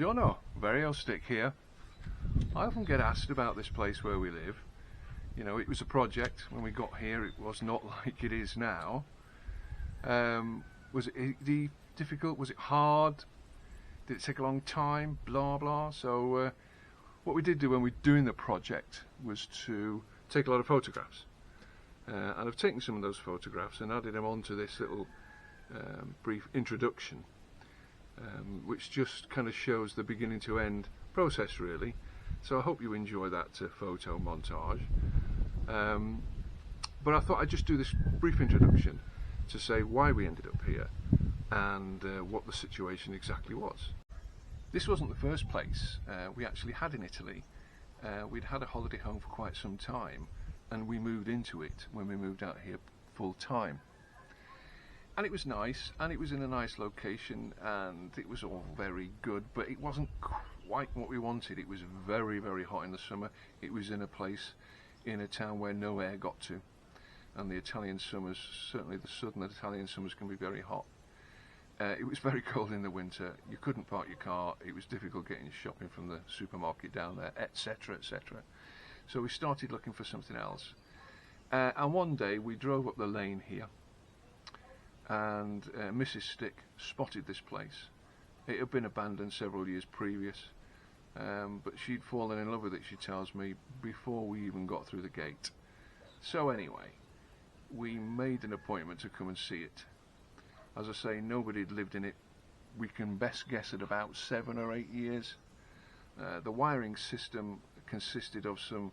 Buongiorno, Stick here. I often get asked about this place where we live. You know, it was a project when we got here. It was not like it is now. Was it difficult? Was it hard? Did it take a long time? Blah blah. So what we did do when we were doing the project was to take a lot of photographs. And I've taken some of those photographs and added them onto this little brief introduction, which just kind of shows the beginning to end process really. So I hope you enjoy that photo montage. But I thought I'd just do this brief introduction to say why we ended up here and what the situation exactly was. This wasn't the first place we actually had in Italy. We'd had a holiday home for quite some time, and we moved into it when we moved out here full time. And it was nice, and it was in a nice location, and it was all very good, but it wasn't quite what we wanted. It was very, very hot in the summer. It was in a place, in a town where no air got to. And the Italian summers, certainly the southern Italian summers, can be very hot. It was very cold in the winter. You couldn't park your car. It was difficult getting shopping from the supermarket down there, etc., etc. So we started looking for something else. And one day we drove up the lane here, and Mrs. Stick spotted this place. It had been abandoned several years previous, but she'd fallen in love with it, she tells me, before we even got through the gate. So anyway, we made an appointment to come and see it. As I say, nobody had lived in it. We can best guess at about 7 or 8 years. The wiring system consisted of some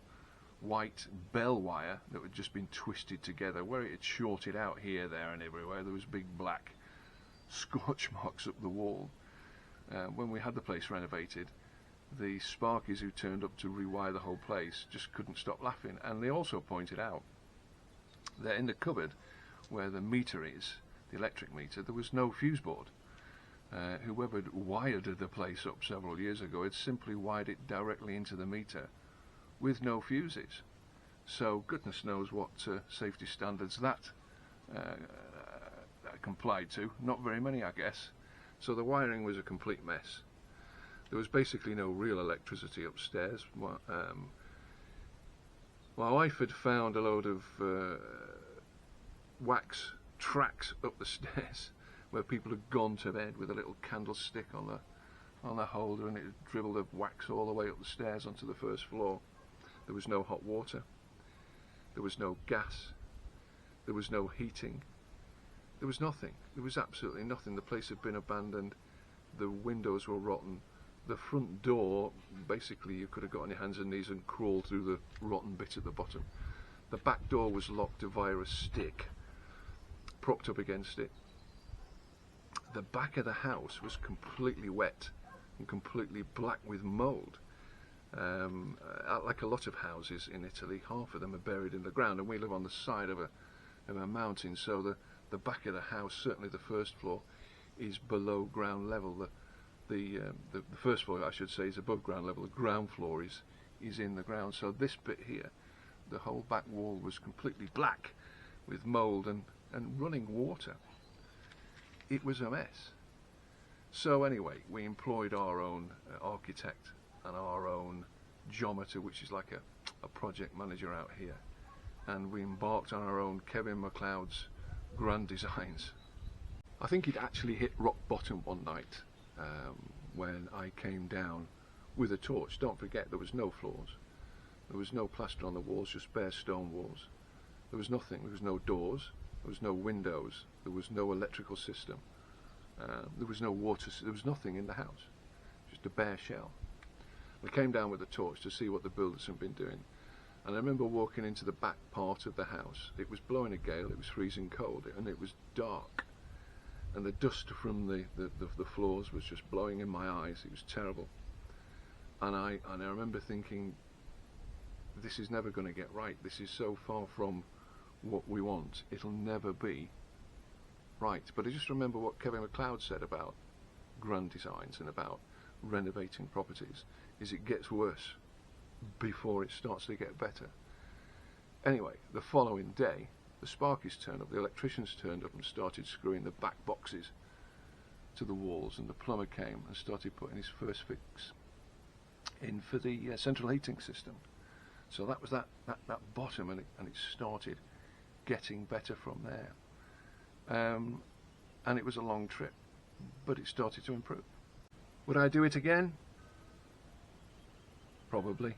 white bell wire that had just been twisted together. Where it had shorted out here, there and everywhere, there was big black scorch marks up the wall. When we had the place renovated, the sparkies who turned up to rewire the whole place just couldn't stop laughing. And they also pointed out that in the cupboard where the meter is, the electric meter, there was no fuse board. Whoever had wired the place up several years ago had simply wired it directly into the meter with no fuses. So goodness knows what safety standards that complied to. Not very many, I guess. So the wiring was a complete mess. There was basically no real electricity upstairs. My wife had found a load of wax tracks up the stairs where people had gone to bed with a little candlestick on the holder, and it had dribbled the wax all the way up the stairs onto the first floor. There was no hot water, there was no gas, there was no heating, there was nothing. There was absolutely nothing. The place had been abandoned, the windows were rotten, the front door, basically you could have got on your hands and knees and crawled through the rotten bit at the bottom. The back door was locked via a stick propped up against it. The back of the house was completely wet and completely black with mould. Like a lot of houses in Italy, half of them are buried in the ground, and we live on the side of a mountain, so the back of the house, certainly the first floor, is below ground level. The first floor, I should say, is above ground level. The ground floor is in the ground. So this bit here, the whole back wall was completely black with mould and running water. It was a mess. So anyway, we employed our own architect and our own geometer, which is like a project manager out here, and we embarked on our own Kevin MacLeod's grand designs. I think it actually hit rock bottom one night when I came down with a torch. Don't forget, there was no floors, there was no plaster on the walls, just bare stone walls. There was nothing. There was no doors, there was no windows, there was no electrical system, there was no water, there was nothing in the house, just a bare shell. I came down with a torch to see what the builders had been doing, and I remember walking into the back part of the house. It was blowing a gale, it was freezing cold, and it was dark, and the dust from the floors was just blowing in my eyes. It was terrible, and I remember thinking, this is never going to get right. This is so far from what we want, it'll never be right. But I just remember what Kevin MacLeod said about grand designs and about renovating properties, is it gets worse before it starts to get better. Anyway, the following day, the sparkies turned up, the electricians turned up and started screwing the back boxes to the walls, and the plumber came and started putting his first fix in for the central heating system. So that was that bottom, and it started getting better from there. And it was a long trip, but it started to improve. Would I do it again? Probably.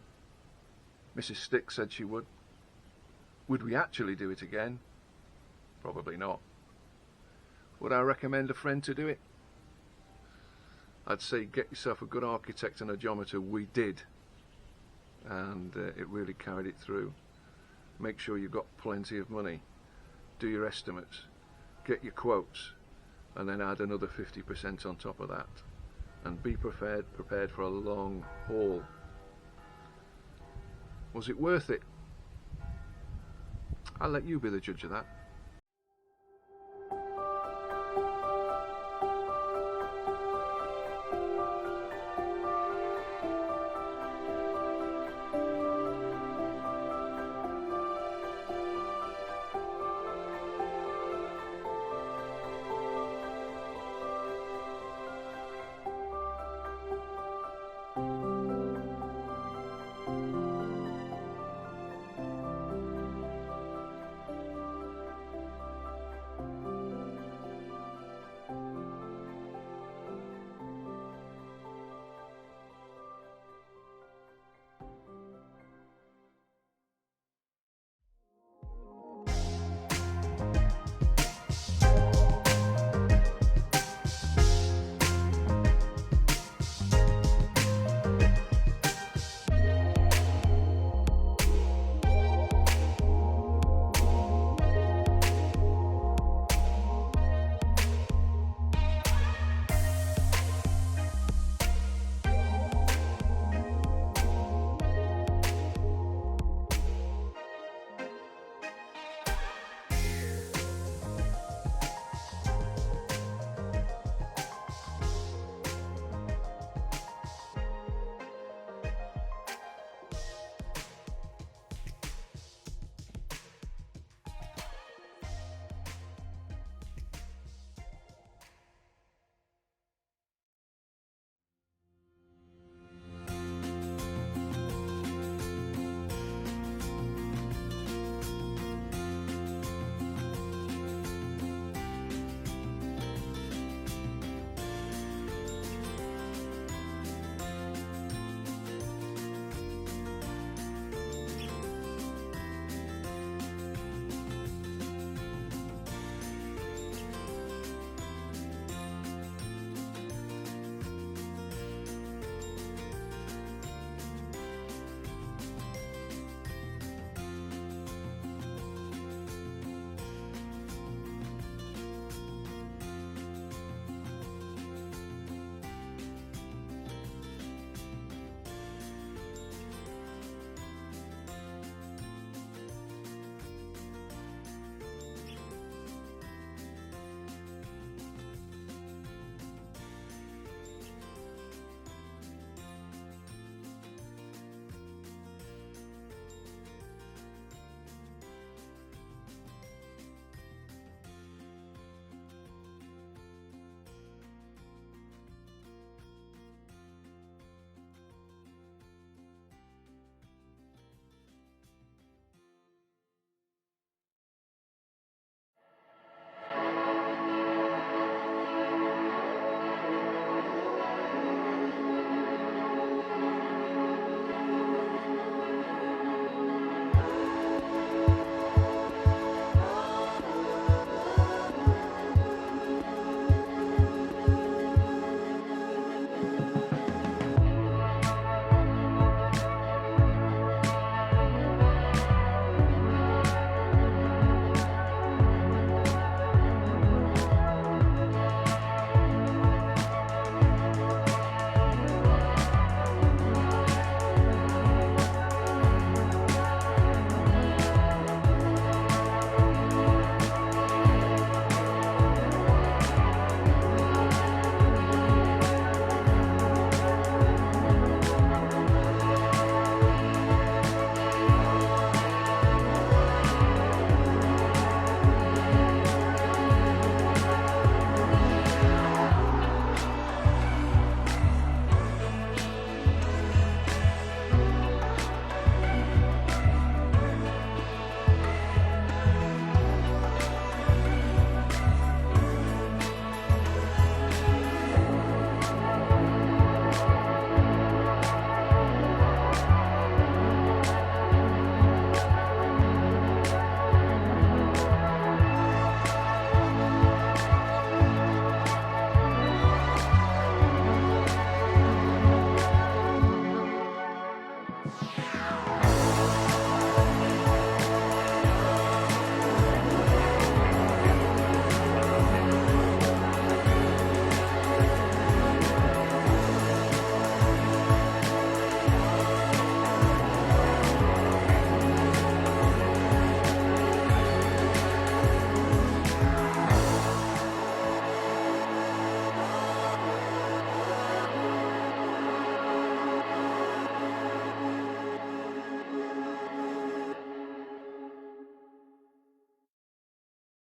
Mrs. Stick said she would. Would we actually do it again? Probably not. Would I recommend a friend to do it? I'd say get yourself a good architect and a geometer. We did, and it really carried it through. Make sure you've got plenty of money. Do your estimates, get your quotes, and then add another 50% on top of that, and be prepared for a long haul. Was it worth it? I'll let you be the judge of that.